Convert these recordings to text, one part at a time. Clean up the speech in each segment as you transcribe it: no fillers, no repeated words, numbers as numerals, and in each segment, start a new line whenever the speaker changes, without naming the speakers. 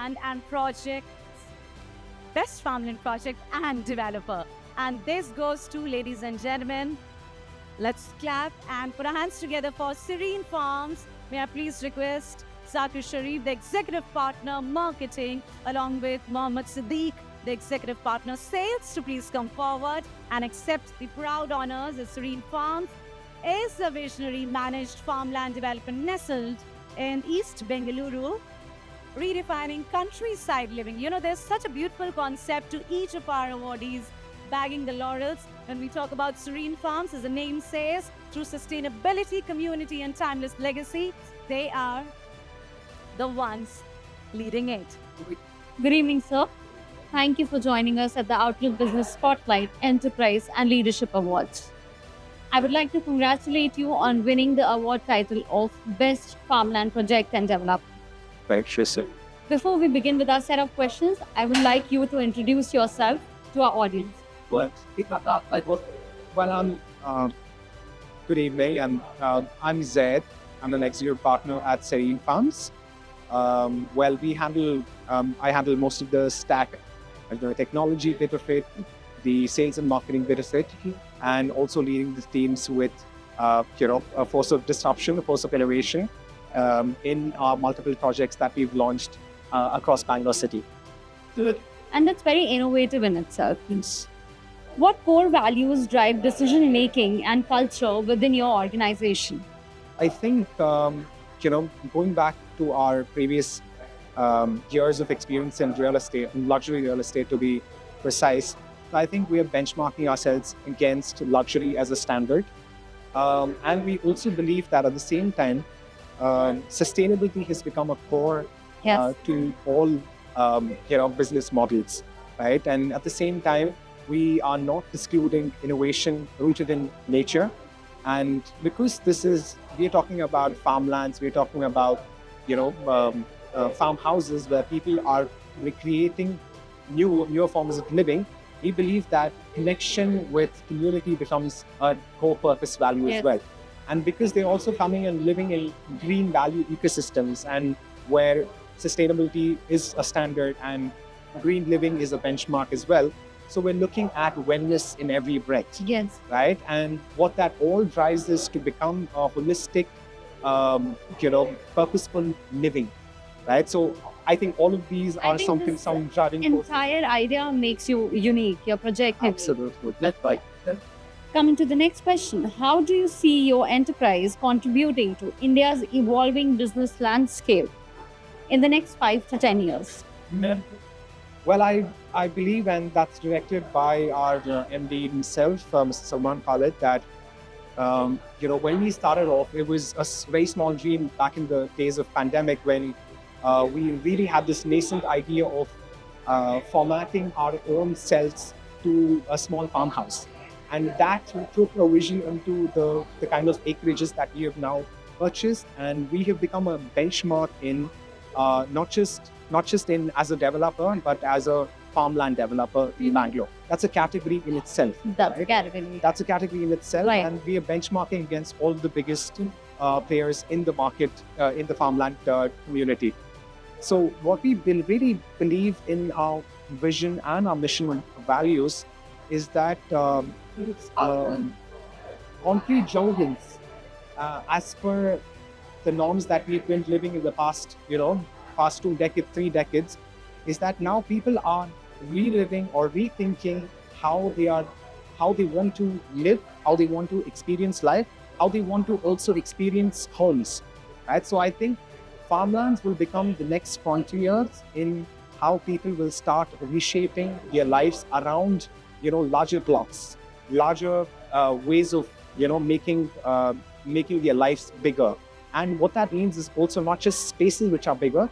Farmland and project, best farmland project and developer. And this goes to, ladies and gentlemen, let's clap and put our hands together for Serene Farms. May I please request Zakir Sharief, the Executive Partner Marketing, along with Mohd Siddiq, the Executive Partner Sales, to please come forward and accept the proud honors as Serene Farms is a visionary managed farmland development nestled in East Bengaluru, redefining countryside living. You know, there's such a beautiful concept to each of our awardees bagging the laurels when we talk about Serene Farms. As the name says, through sustainability, community, and timeless legacy, they are the ones leading it.
Good evening, sir. Thank you for joining us at the Outlook Business Spotlight Enterprise and Leadership Awards. I would like to congratulate you on winning the award title of Best Farmland Project and Developer.
Thank you, sir.
Before we begin with our set of questions, I would like you to introduce yourself to our audience.
Well, good evening, and I'm Zed. I'm an executive partner at Serene Farms. I handle most of the stack, the technology bit of it, the sales and marketing bit of it, and also leading the teams with, a force of disruption, a force of innovation in our multiple projects that we've launched across Bangalore City.
And that's very innovative in itself. What core values drive decision making and culture within your organization?
I think, going back to our previous years of experience in real estate, luxury real estate to be precise, I think we are benchmarking ourselves against luxury as a standard. And we also believe that at the same time, sustainability has become a core to all business models, right? And at the same time, we are not excluding innovation rooted in nature. And because we're talking about farmlands, we're talking about, farmhouses where people are recreating newer forms of living, we believe that connection with community becomes a core purpose value as well. And because they're also coming and living in green value ecosystems, and where sustainability is a standard and green living is a benchmark as well. So we're looking at wellness in every breath.
Yes.
Right? And what that all drives is to become a holistic, purposeful living. Right? So I think all of these are some driving forces.
Entire idea makes you unique, your project.
Absolutely. That's right.
Coming to the next question, how do you see your enterprise contributing to India's evolving business landscape in the next 5 to 10 years?
Well, I believe, and that's directed by our MD himself, Mr. Salman Khalid, that, when we started off, it was a very small dream back in the days of pandemic when we really had this nascent idea of formatting our own cells to a small farmhouse. And that took a vision into the kind of acreages that we have now purchased. And we have become a benchmark in not just in as a developer, but as a farmland developer in Bangalore. That's a category in itself.
That's a category.
That's a category in itself.
Right.
And we are benchmarking against all the biggest players in the market, in the farmland community. So what we really believe in our vision and our mission and values is that concrete jungles, as per the norms that we've been living in the past 2 decades, 3 decades, is that now people are reliving or rethinking how they want to live, how they want to experience life, how they want to also experience homes. Right? So I think farmlands will become the next frontiers in how people will start reshaping their lives around, larger blocks, larger ways of, making their lives bigger. And what that means is also not just spaces which are bigger,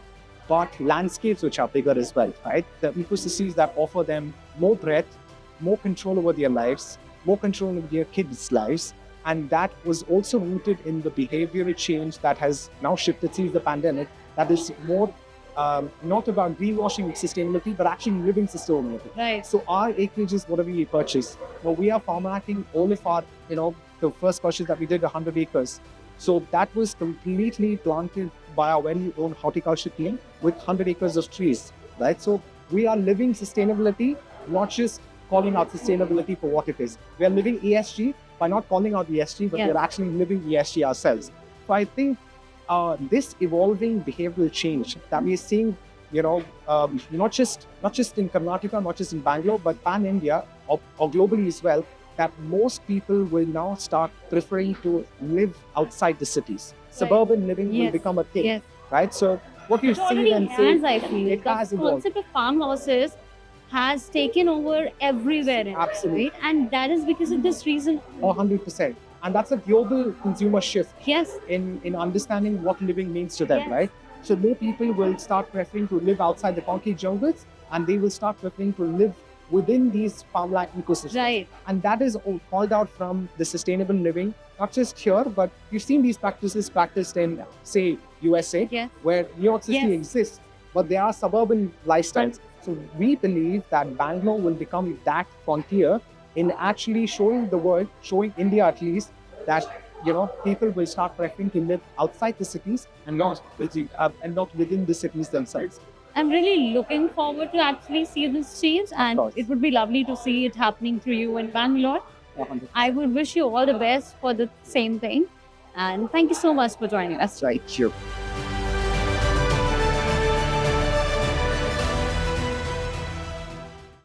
but landscapes which are bigger as well, right? The ecosystems that offer them more breadth, more control over their lives, more control over their kids' lives. And that was also rooted in the behavioral change that has now shifted since the pandemic, that is more not about greenwashing sustainability, but actually living sustainability.
Right.
So our acreages, whatever we purchase, we are formatting all of our, the first purchase that we did, 100 acres. So that was completely planted by our very own horticulture team with 100 acres of trees, right? So we are living sustainability, not just calling out sustainability for what it is. We are living ESG by not calling out ESG, but
Yes.
we're actually living ESG ourselves. So I think this evolving behavioral change that we're seeing, not just in Karnataka, not just in Bangalore, but pan India or globally as well, that most people will now start preferring to live outside the cities. Suburban living will
Yes.
become a thing,
Yes.
right? So what we've
It already
seen and
has,
seen,
I feel.
it has
The
evolved.
concept of farmhouses has taken over everywhere,
Absolutely.
right? And that is because of this reason.
100%. And that's a global consumer shift
Yes.
in understanding what living means to them,
Yes.
right? So more people will start preferring to live outside the concrete jungles, and they will start preferring to live within these farmland ecosystems.
Right.
And that is all called out from the sustainable living, not just here, but you've seen these practices practiced in, say, USA,
Yes.
where New York City
Yes.
exists, but there are suburban lifestyles. So we believe that Bangalore will become that frontier in actually showing the world, showing India at least, that people will start preferring to live outside the cities and not within the cities themselves.
I'm really looking forward to actually see this change, and
course.
it would be lovely to see it happening through you in Bangalore.
100%.
I would wish you all the best for the same thing. And thank you so much for joining us.
Right, sure.